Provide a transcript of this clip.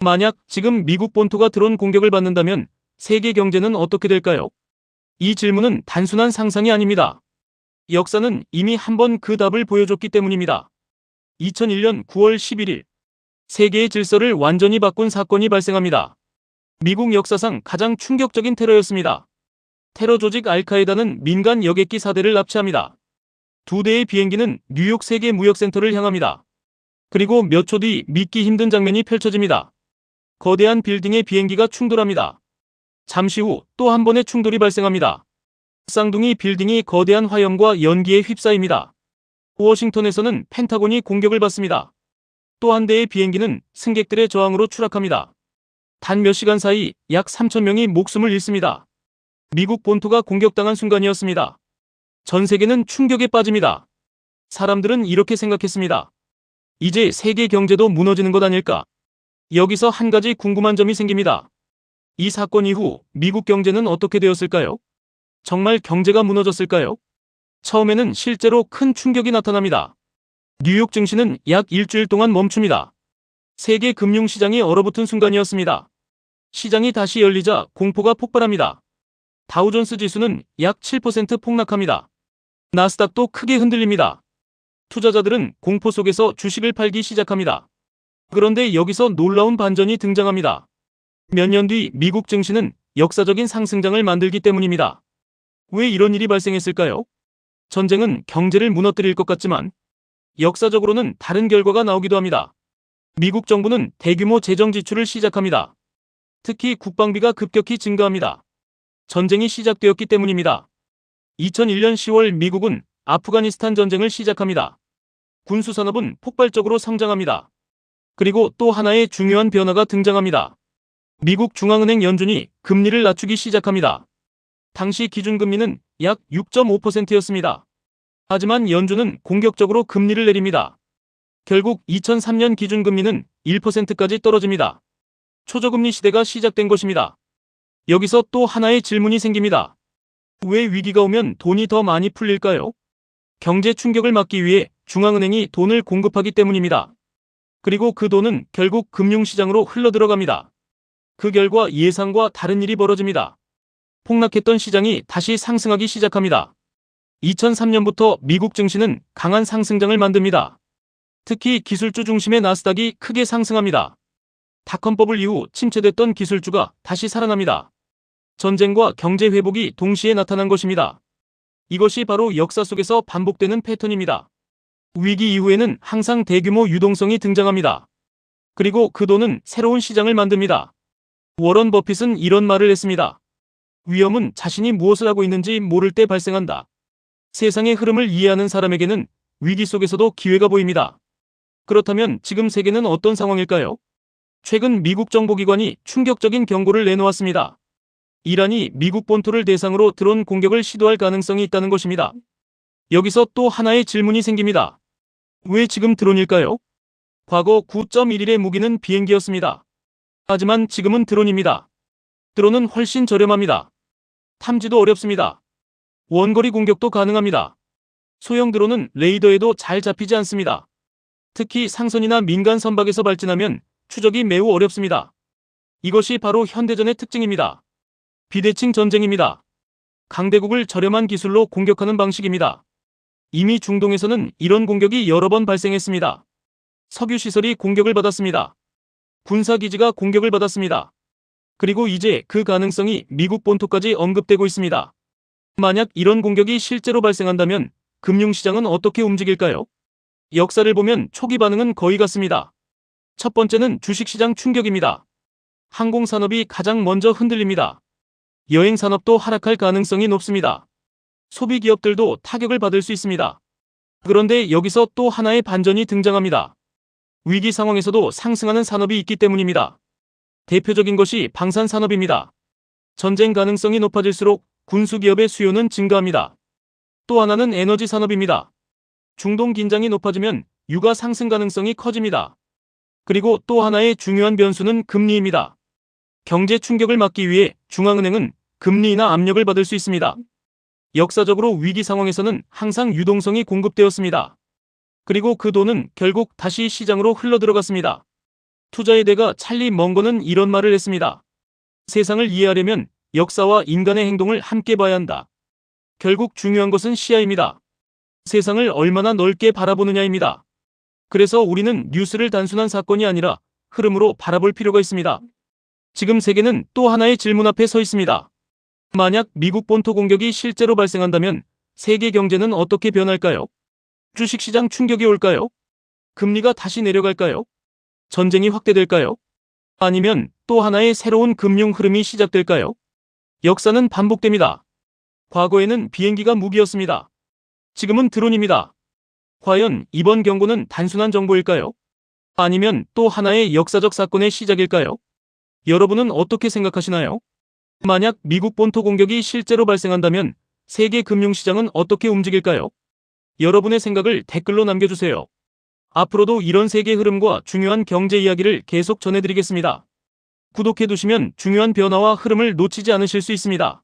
만약 지금 미국 본토가 드론 공격을 받는다면 세계 경제는 어떻게 될까요? 이 질문은 단순한 상상이 아닙니다. 역사는 이미 한 번 그 답을 보여줬기 때문입니다. 2001년 9월 11일, 세계의 질서를 완전히 바꾼 사건이 발생합니다. 미국 역사상 가장 충격적인 테러였습니다. 테러 조직 알카에다는 민간 여객기 4대를 납치합니다. 2대의 비행기는 뉴욕 세계 무역센터를 향합니다. 그리고 몇 초 뒤 믿기 힘든 장면이 펼쳐집니다. 거대한 빌딩의 비행기가 충돌합니다. 잠시 후 또 한 번의 충돌이 발생합니다. 쌍둥이 빌딩이 거대한 화염과 연기에 휩싸입니다. 워싱턴에서는 펜타곤이 공격을 받습니다. 또 한 대의 비행기는 승객들의 저항으로 추락합니다. 단 몇 시간 사이 약 3,000명이 목숨을 잃습니다. 미국 본토가 공격당한 순간이었습니다. 전 세계는 충격에 빠집니다. 사람들은 이렇게 생각했습니다. 이제 세계 경제도 무너지는 것 아닐까? 여기서 한 가지 궁금한 점이 생깁니다. 이 사건 이후 미국 경제는 어떻게 되었을까요? 정말 경제가 무너졌을까요? 처음에는 실제로 큰 충격이 나타납니다. 뉴욕 증시는 약 일주일 동안 멈춥니다. 세계 금융시장이 얼어붙은 순간이었습니다. 시장이 다시 열리자 공포가 폭발합니다. 다우존스 지수는 약 7% 폭락합니다. 나스닥도 크게 흔들립니다. 투자자들은 공포 속에서 주식을 팔기 시작합니다. 그런데 여기서 놀라운 반전이 등장합니다. 몇 년 뒤 미국 증시는 역사적인 상승장을 만들기 때문입니다. 왜 이런 일이 발생했을까요? 전쟁은 경제를 무너뜨릴 것 같지만 역사적으로는 다른 결과가 나오기도 합니다. 미국 정부는 대규모 재정 지출을 시작합니다. 특히 국방비가 급격히 증가합니다. 전쟁이 시작되었기 때문입니다. 2001년 10월 미국은 아프가니스탄 전쟁을 시작합니다. 군수산업은 폭발적으로 성장합니다. 그리고 또 하나의 중요한 변화가 등장합니다. 미국 중앙은행 연준이 금리를 낮추기 시작합니다. 당시 기준금리는 약 6.5%였습니다. 하지만 연준은 공격적으로 금리를 내립니다. 결국 2003년 기준금리는 1%까지 떨어집니다. 초저금리 시대가 시작된 것입니다. 여기서 또 하나의 질문이 생깁니다. 왜 위기가 오면 돈이 더 많이 풀릴까요? 경제 충격을 막기 위해 중앙은행이 돈을 공급하기 때문입니다. 그리고 그 돈은 결국 금융시장으로 흘러들어갑니다. 그 결과 예상과 다른 일이 벌어집니다. 폭락했던 시장이 다시 상승하기 시작합니다. 2003년부터 미국 증시는 강한 상승장을 만듭니다. 특히 기술주 중심의 나스닥이 크게 상승합니다. 닷컴 버블 이후 침체됐던 기술주가 다시 살아납니다. 전쟁과 경제 회복이 동시에 나타난 것입니다. 이것이 바로 역사 속에서 반복되는 패턴입니다. 위기 이후에는 항상 대규모 유동성이 등장합니다. 그리고 그 돈은 새로운 시장을 만듭니다. 워런 버핏은 이런 말을 했습니다. 위험은 자신이 무엇을 하고 있는지 모를 때 발생한다. 세상의 흐름을 이해하는 사람에게는 위기 속에서도 기회가 보입니다. 그렇다면 지금 세계는 어떤 상황일까요? 최근 미국 정보기관이 충격적인 경고를 내놓았습니다. 이란이 미국 본토를 대상으로 드론 공격을 시도할 가능성이 있다는 것입니다. 여기서 또 하나의 질문이 생깁니다. 왜 지금 드론일까요? 과거 9.11의 무기는 비행기였습니다. 하지만 지금은 드론입니다. 드론은 훨씬 저렴합니다. 탐지도 어렵습니다. 원거리 공격도 가능합니다. 소형 드론은 레이더에도 잘 잡히지 않습니다. 특히 상선이나 민간 선박에서 발진하면 추적이 매우 어렵습니다. 이것이 바로 현대전의 특징입니다. 비대칭 전쟁입니다. 강대국을 저렴한 기술로 공격하는 방식입니다. 이미 중동에서는 이런 공격이 여러 번 발생했습니다. 석유 시설이 공격을 받았습니다. 군사기지가 공격을 받았습니다. 그리고 이제 그 가능성이 미국 본토까지 언급되고 있습니다. 만약 이런 공격이 실제로 발생한다면 금융시장은 어떻게 움직일까요? 역사를 보면 초기 반응은 거의 같습니다. 첫 번째는 주식시장 충격입니다. 항공산업이 가장 먼저 흔들립니다. 여행산업도 하락할 가능성이 높습니다. 소비기업들도 타격을 받을 수 있습니다. 그런데 여기서 또 하나의 반전이 등장합니다. 위기 상황에서도 상승하는 산업이 있기 때문입니다. 대표적인 것이 방산산업입니다. 전쟁 가능성이 높아질수록 군수기업의 수요는 증가합니다. 또 하나는 에너지 산업입니다. 중동 긴장이 높아지면 유가 상승 가능성이 커집니다. 그리고 또 하나의 중요한 변수는 금리입니다. 경제 충격을 막기 위해 중앙은행은 금리 인하 압력을 받을 수 있습니다. 역사적으로 위기 상황에서는 항상 유동성이 공급되었습니다. 그리고 그 돈은 결국 다시 시장으로 흘러들어갔습니다. 투자의 대가 찰리 먼거는 이런 말을 했습니다. 세상을 이해하려면 역사와 인간의 행동을 함께 봐야 한다. 결국 중요한 것은 시야입니다. 세상을 얼마나 넓게 바라보느냐입니다. 그래서 우리는 뉴스를 단순한 사건이 아니라 흐름으로 바라볼 필요가 있습니다. 지금 세계는 또 하나의 질문 앞에 서 있습니다. 만약 미국 본토 공격이 실제로 발생한다면 세계 경제는 어떻게 변할까요? 주식시장 충격이 올까요? 금리가 다시 내려갈까요? 전쟁이 확대될까요? 아니면 또 하나의 새로운 금융 흐름이 시작될까요? 역사는 반복됩니다. 과거에는 비행기가 무기였습니다. 지금은 드론입니다. 과연 이번 경고는 단순한 정보일까요? 아니면 또 하나의 역사적 사건의 시작일까요? 여러분은 어떻게 생각하시나요? 만약 미국 본토 공격이 실제로 발생한다면 세계 금융시장은 어떻게 움직일까요? 여러분의 생각을 댓글로 남겨주세요. 앞으로도 이런 세계 흐름과 중요한 경제 이야기를 계속 전해드리겠습니다. 구독해두시면 중요한 변화와 흐름을 놓치지 않으실 수 있습니다.